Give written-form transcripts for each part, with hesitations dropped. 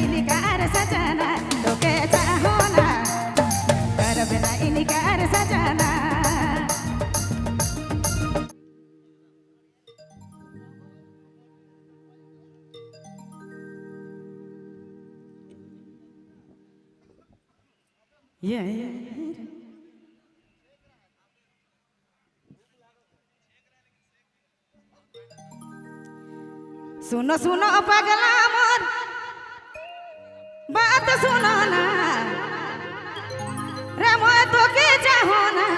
इनकार सजना तो कैसा होना कर बिना इनकार सजना। सुनो सुनो पगला मोर बात सुनो ना रे मोए तो के चाहो ना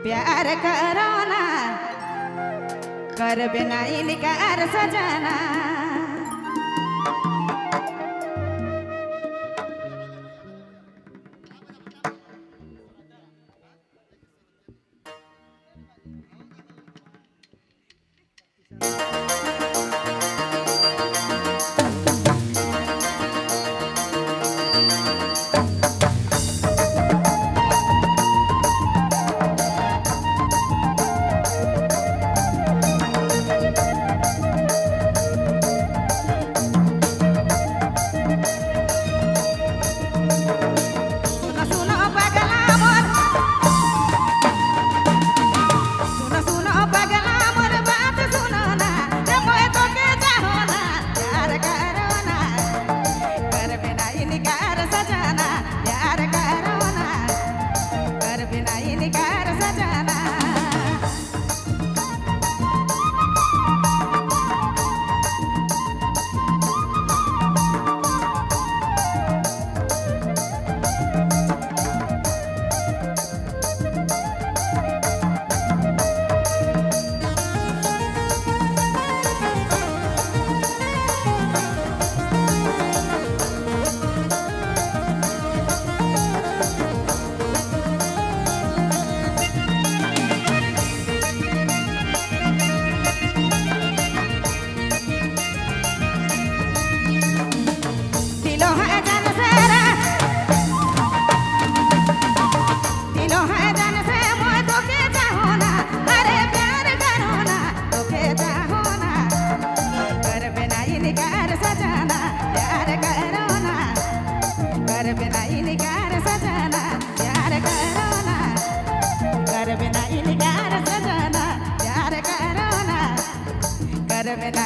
प्यार करो ना कर बिना इनकार सजना।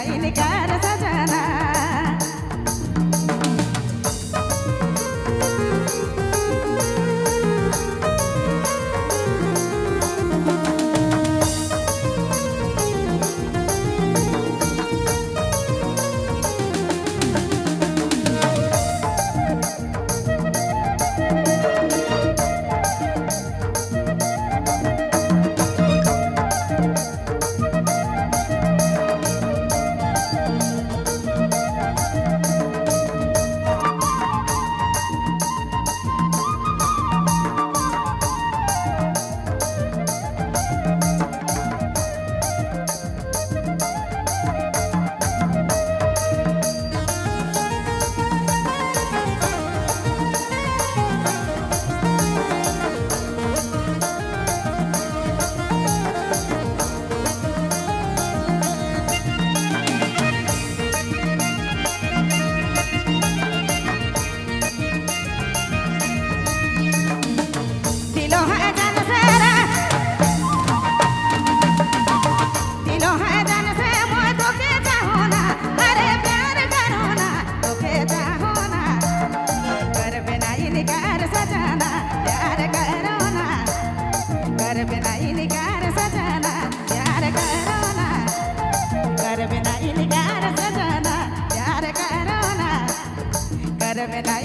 इनकार सजना।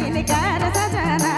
इनकार सजना।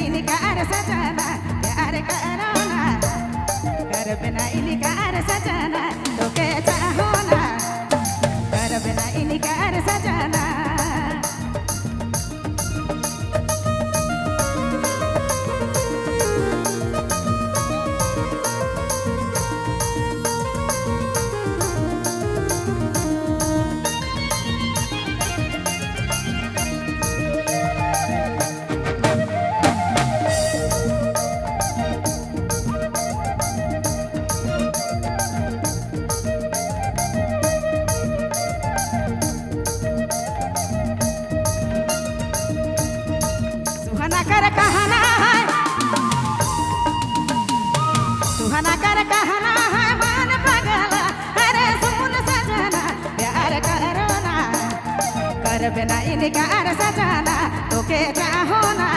इनकार सजना प्यार करो ना कर बिना इनकार सजना तो के चाहो ना कर बिना इनकार सजना सुहाना कर कहना है सुहाना कर कहना है मन पगला अरे सुन सजना प्यार करो ना कर बिना इनकार सजना तो के चाहो ना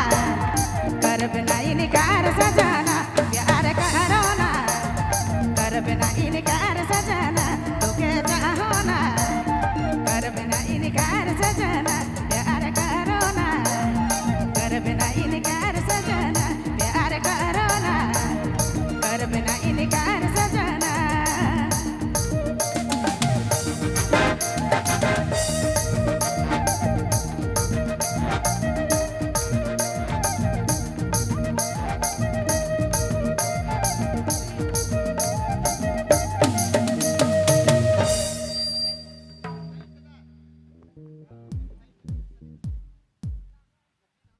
कर बिना इनकार सजना प्यार करो ना कर बिना इनकार सजना तो के चाहो ना कर बिना इनकार सजना प्यार करो ना कर बिना इनकार सजना प्यार करो ना कर बिना इनकार सजना